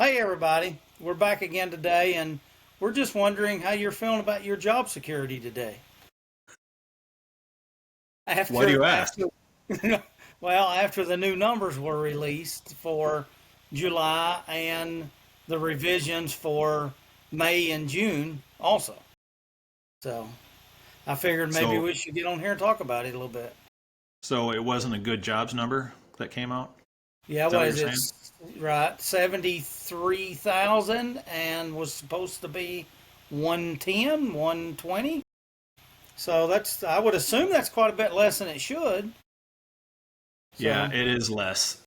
Hey everybody, we're back again today and we're just wondering how you're feeling about your job security today. Why do After you ask? after after the new numbers were released for July and the revisions for May and June also. So, I figured maybe So, we should get on here and talk about it a little bit. so it wasn't a good jobs number that came out? Yeah, Is that what what you're is it? saying? Right, 73,000 and was supposed to be 110, 120. So I would assume that's quite a bit less than it should. Yeah, So it is less.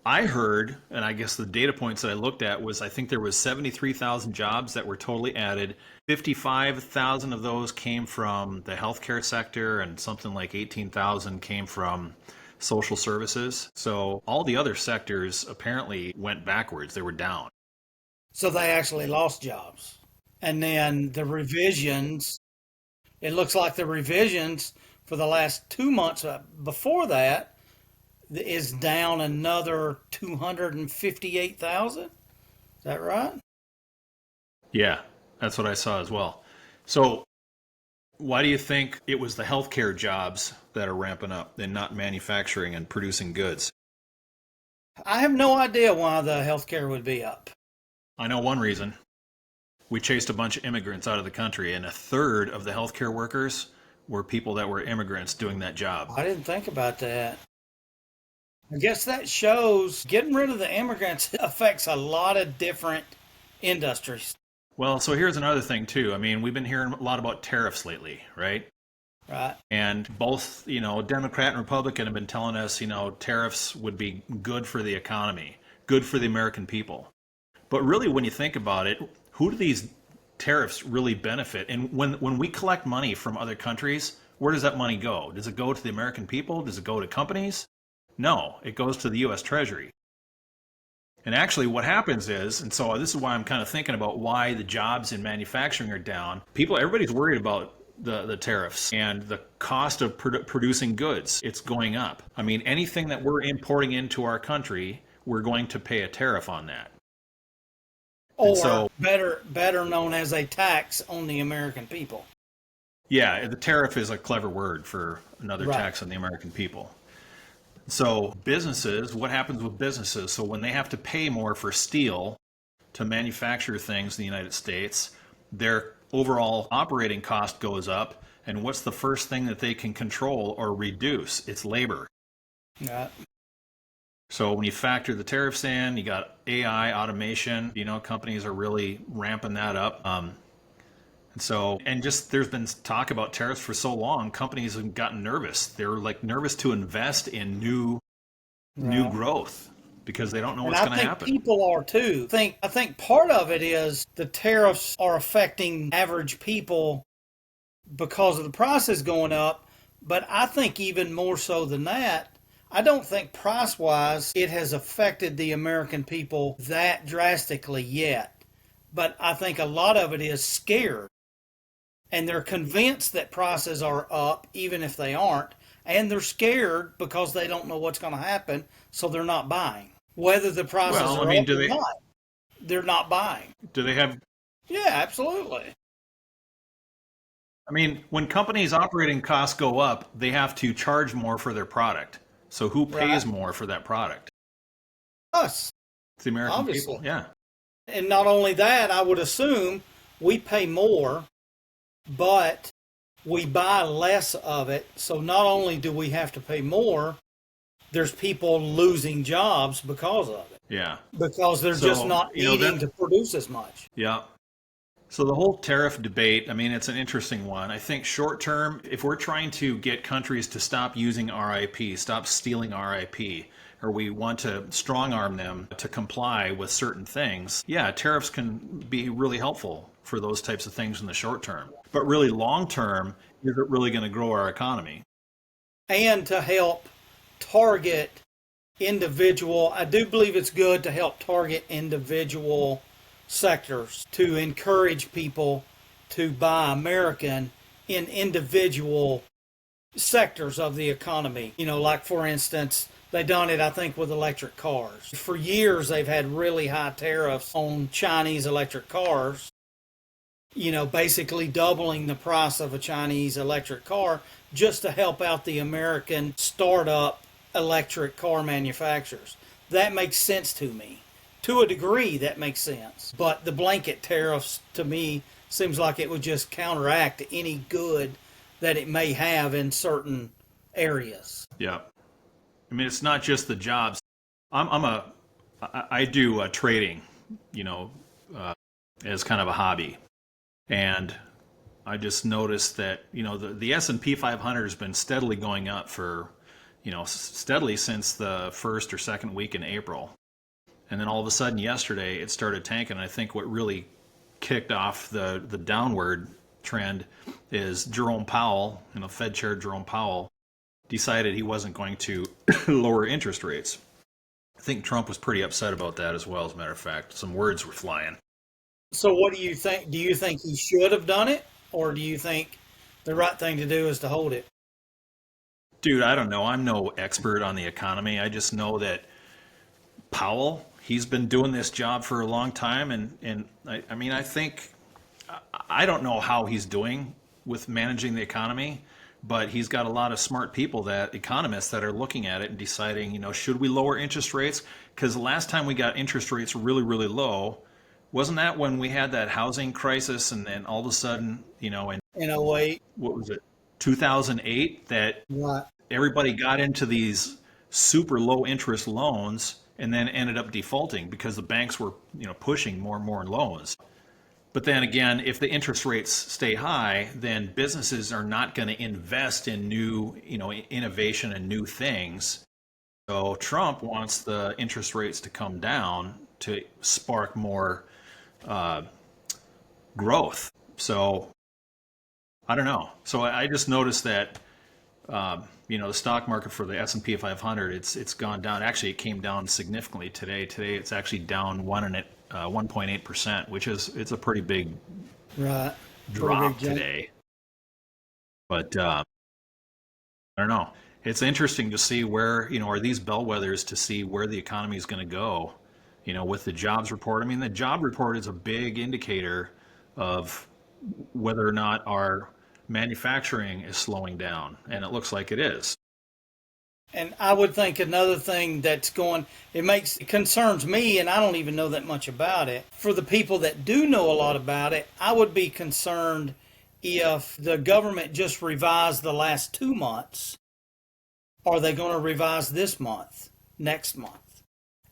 I heard, and I guess the data points that I looked at was I think there was 73,000 jobs that were totally added. 55,000 of those came from the healthcare sector and something like 18,000 came from social services. So all the other sectors apparently went backwards. They were down. so they actually lost jobs. And then the revisions, it looks like the revisions for the last 2 months before that is down another 258,000. Is that right? Yeah, that's what I saw as well. So why do you think it was the healthcare jobs that are ramping up and not manufacturing and producing goods? I have no idea why the healthcare would be up. I know one reason. We chased a bunch of immigrants out of the country, and a third of the healthcare workers were people that were immigrants doing that job. I didn't think about that. I guess that shows getting rid of the immigrants affects a lot of different industries, Well, so here's another thing, too. I mean, we've been hearing a lot about tariffs lately, right? right? And both, Democrat and Republican have been telling us, tariffs would be good for the economy, good for the American people. But really, when you think about it, who do these tariffs really benefit? And when we collect money from other countries, where does that money go? Does it go to the American people? Does it go to companies? No, it goes to the U.S. Treasury. And actually, what happens is, and so this is why I'm kind of thinking about why the jobs in manufacturing are down. Everybody's worried about the tariffs and the cost of producing goods. It's going up. I mean, anything that we're importing into our country, we're going to pay a tariff on that. And Or so, better known as a tax on the American people. yeah, the tariff is a clever word for another Right. tax on the American people. So, businesses, what happens with businesses? So, when they have to pay more for steel to manufacture things in the United States, their overall operating cost goes up. And what's the first thing that they can control or reduce? It's labor. Right. So when you factor the tariffs in, you got AI, automation, companies are really ramping that up. And just there's been talk about tariffs for so long, companies have gotten nervous. They're like nervous to invest in new Right. growth because they don't know And what's I going to think happen. people are too. I think part of it is the tariffs are affecting average people because of the prices going up, but I think even more so than that, I don't think price wise it has affected the American people that drastically yet. But I think a lot of it is scared and they're convinced that prices are up even if they aren't, and they're scared because they don't know what's going to happen, so they're not buying. Whether the prices Well, I are mean, up or not, they're not buying. do they have Yeah, absolutely. I mean, when companies' operating costs go up, they have to charge more for their product. So who Right. pays more for that product? Us, It's the American obviously. people. Yeah. And not only that, I would assume we pay more, but we buy less of it. So not only do we have to pay more, there's people losing jobs because of it, Yeah. because they're just So, not needing that to produce as much. yeah. So the whole tariff debate, I mean, it's an interesting one. I think short term, if we're trying to get countries to stop using RIP, stop stealing RIP, or we want to strong arm them to comply with certain things, yeah, tariffs can be really helpful for those types of things in the short term. But really long term, is it really going to grow our economy? And to help target individual, I do believe it's good to help target individual sectors to encourage people to buy American in individual sectors of the economy. Like for instance, They done it, I think, with electric cars. For years, they've had really high tariffs on Chinese electric cars, basically doubling the price of a Chinese electric car just to help out the American startup electric car manufacturers. That makes sense to me. To a degree, that makes sense. But the blanket tariffs, to me, seems like it would just counteract any good that it may have in certain areas. Yeah. I mean, it's not just the jobs. I do trading, you know, as kind of a hobby. And I just noticed that, the S&P 500 has been steadily going up for, steadily since the first or second week in April. And then all of a sudden yesterday it started tanking. I think what really kicked off the downward trend is Jerome Powell, Fed Chair Jerome Powell, decided he wasn't going to lower interest rates. I think Trump was pretty upset about that as well, as a matter of fact. Some words were flying. So, what do you think? Do you think he should have done it, or do you think the right thing to do is to hold it? Dude, I don't know. I'm no expert on the economy. I just know that Powell, he's been doing this job for a long time. And I mean, I think, I don't know how he's doing with managing the economy, but he's got a lot of smart people, that economists, that are looking at it and deciding, should we lower interest rates? Because the last time we got interest rates really, really low, wasn't that when we had that housing crisis, and then all of a sudden, In a way, what was it, 2008, that right? everybody got into these super low interest loans and then ended up defaulting because the banks were, pushing more and more in loans. But then again, if the interest rates stay high, then businesses are not going to invest in new, innovation and new things. So Trump wants the interest rates to come down to spark more growth. So I don't know. So I just noticed that the stock market for the S&P 500, it's gone down. Actually, it came down significantly today. Today, it's actually down 1.8%, which it's a pretty big Right. Pretty drop big jump. today. But I don't know. It's interesting to see where, are these bellwethers to see where the economy is going to go, with the jobs report. I mean, the job report is a big indicator of whether or not our manufacturing is slowing down, and it looks like it is. And I would think another thing it concerns me, and I don't even know that much about it. For the people that do know a lot about it, I would be concerned if the government just revised the last 2 months. Are they going to revise this month, next month?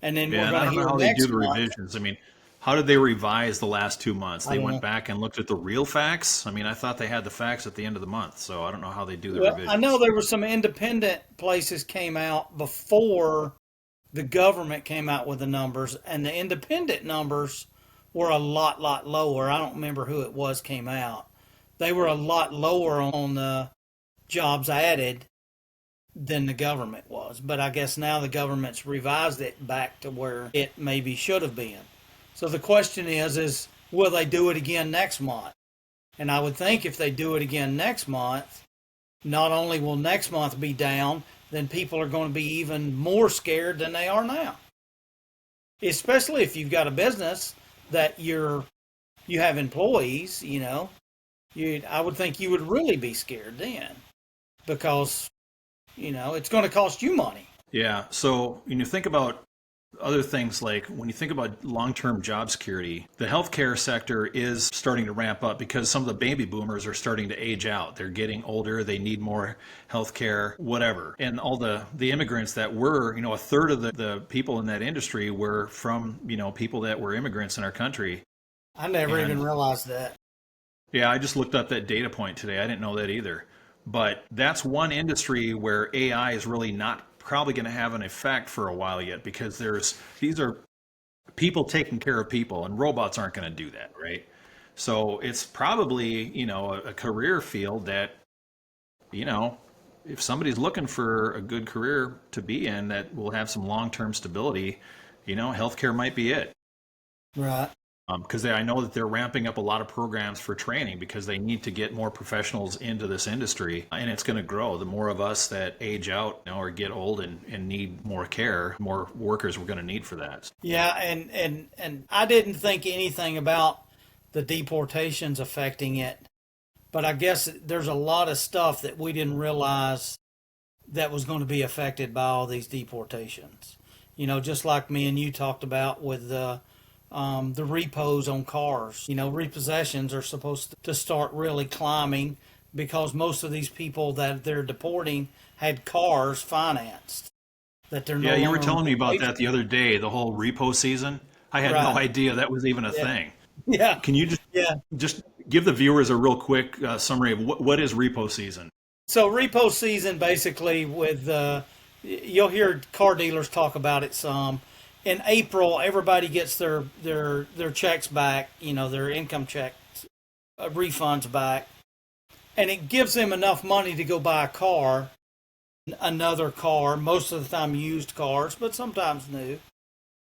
And then Yeah, we're and I going to don't know hear how they do next the month. revisions. I mean, how did they revise the last 2 months? I They don't went know. back and looked at the real facts. I mean, I thought they had the facts at the end of the month, so I don't know how they do the Well, I know revisions. there were some independent places came out before the government came out with the numbers, and the independent numbers were a lot lower. I don't remember who it was came out. They were a lot lower on the jobs added than the government was. But I guess now the government's revised it back to where it maybe should have been. So the question is will they do it again next month? And I would think if they do it again next month, not only will next month be down, then people are going to be even more scared than they are now. Especially if you've got a business that you have employees, I would think you would really be scared then because it's going to cost you money. Yeah, so when you think about other things, like when you think about long-term job security, the healthcare sector is starting to ramp up because some of the baby boomers are starting to age out. They're getting older, they need more healthcare, whatever. And all the immigrants that were, a third of the people in that industry were from, people that were immigrants in our country. I never even And realized that. yeah, I just looked up that data point today. I didn't know that either. But that's one industry where AI is really not probably going to have an effect for a while yet, because these are people taking care of people, and robots aren't going to do that, right? So it's probably, a career field that, you know, if somebody's looking for a good career to be in that will have some long-term stability, healthcare might be it. Right. because I know that they're ramping up a lot of programs for training because they need to get more professionals into this industry, and it's going to grow. The more of us that age out, or get old and need more care, more workers we're going to need for that. Yeah, and I didn't think anything about the deportations affecting it, but I guess there's a lot of stuff that we didn't realize that was going to be affected by all these deportations. Just like me and you talked about with the repos on cars. Repossessions are supposed to start really climbing because most of these people that they're deporting had cars financed that they're Yeah, no you were longer going telling to me be about paid that the other day, the whole repo season. I for. had no Right. idea that was even a Yeah. thing. Yeah. Can you Yeah. just give the viewers a real quick summary of what is repo season? So repo season basically with you'll hear car dealers talk about it some. In April, everybody gets their checks back, their income checks, refunds back, and it gives them enough money to go buy a car, another car, most of the time used cars, but sometimes new,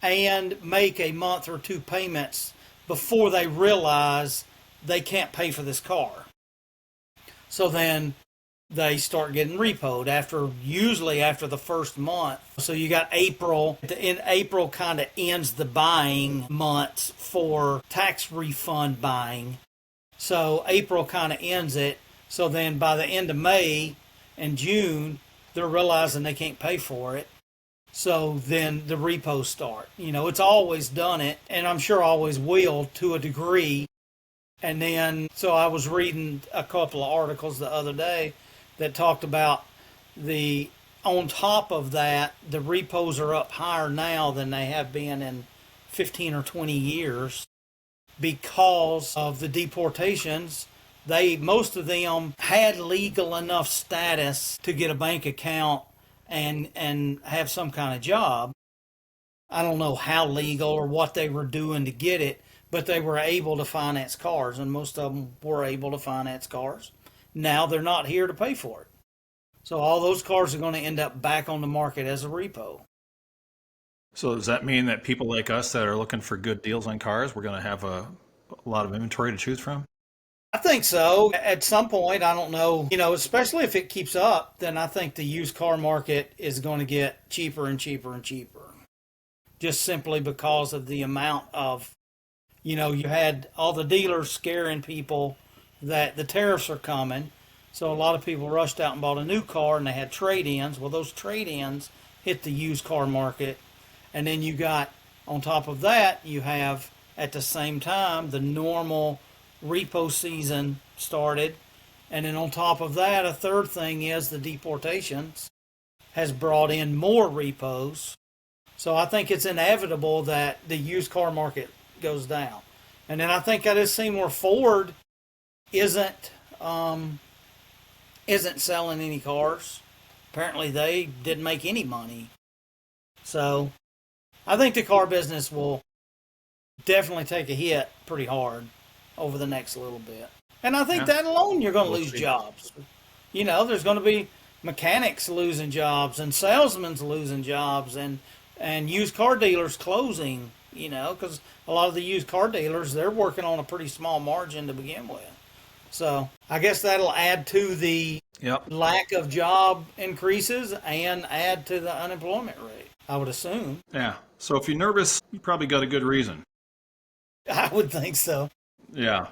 and make a month or two payments before they realize they can't pay for this car. So then they start getting repoed usually after the first month. So you got April. In April kind of ends the buying months for tax refund buying. So April kind of ends it. So then by the end of May and June, they're realizing they can't pay for it. So then the repos start. It's always done it, and I'm sure always will to a degree. And then, so I was reading a couple of articles the other day that talked about on top of that, the repos are up higher now than they have been in 15 or 20 years because of the deportations. Most of them had legal enough status to get a bank account and have some kind of job. I don't know how legal or what they were doing to get it, but they were able to finance cars, and most of them were able to finance cars. Now they're not here to pay for it. So all those cars are going to end up back on the market as a repo. So does that mean that people like us that are looking for good deals on cars, we're going to have a lot of inventory to choose from? I think so. At some point, I don't know, especially if it keeps up, then I think the used car market is going to get cheaper and cheaper and cheaper. Just simply because of the amount of, you had all the dealers scaring people that the tariffs are coming. So a lot of people rushed out and bought a new car and they had trade-ins. Well, those trade-ins hit the used car market. And then you got, on top of that, you have at the same time the normal repo season started. And then on top of that, a third thing is the deportations has brought in more repos. So I think it's inevitable that the used car market goes down. And then I think I just seen where Ford isn't isn't selling any cars. Apparently they didn't make any money. So I think the car business will definitely take a hit pretty hard over the next little bit. And I think Yeah, that alone you're going to we'll lose see. jobs. There's going to be mechanics losing jobs and salesmen losing jobs and used car dealers closing, because a lot of the used car dealers, they're working on a pretty small margin to begin with. So I guess that'll add to the Yep. lack of job increases and add to the unemployment rate, I would assume. Yeah. So if you're nervous, you probably got a good reason. I would think so. Yeah.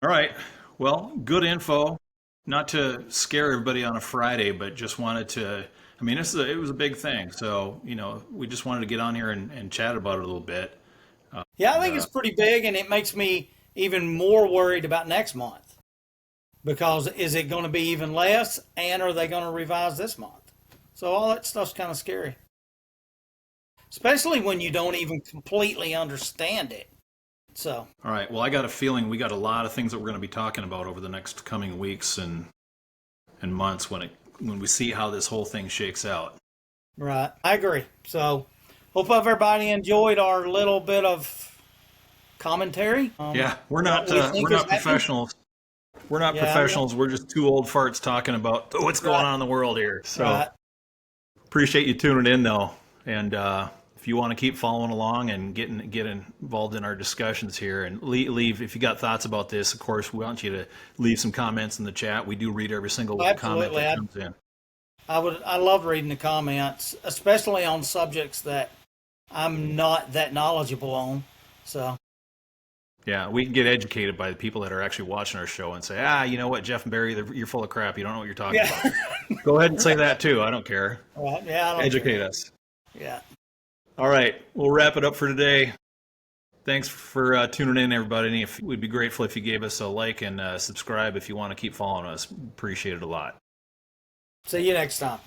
All right. Well, good info. Not to scare everybody on a Friday, but just wanted to. I mean, it was a big thing. So, we just wanted to get on here and chat about it a little bit. Yeah, I And think it's pretty big, and it makes me even more worried about next month because is it going to be even less, and are they going to revise this month? So all that stuff's kind of scary, especially when you don't even completely understand it. So, all right. Well, I got a feeling we got a lot of things that we're going to be talking about over the next coming weeks and months when we see how this whole thing shakes out. right, I agree. So, hope everybody enjoyed our little bit of commentary. Yeah, What we think we're is not happening. professionals. We're not Yeah, professionals. We're just two old farts talking about what's going right, on in the world here. So right. appreciate you tuning in though, and if you want to keep following along and getting involved in our discussions here. And leave, if you got thoughts about this, of course, we want you to leave some comments in the chat. We do read every single comment Absolutely. that comes in. I love reading the comments, especially on subjects that I'm not that knowledgeable on. So Yeah, we can get educated by the people that are actually watching our show and say, you know what, Jeff and Barry, you're full of crap. You don't know what you're talking yeah, about. Go ahead and say that too. I don't care. right. Yeah, I don't Educate care. us. Yeah. All right, we'll wrap it up for today. Thanks for tuning in, everybody. And we'd be grateful if you gave us a like and subscribe if you want to keep following us. Appreciate it a lot. See you next time.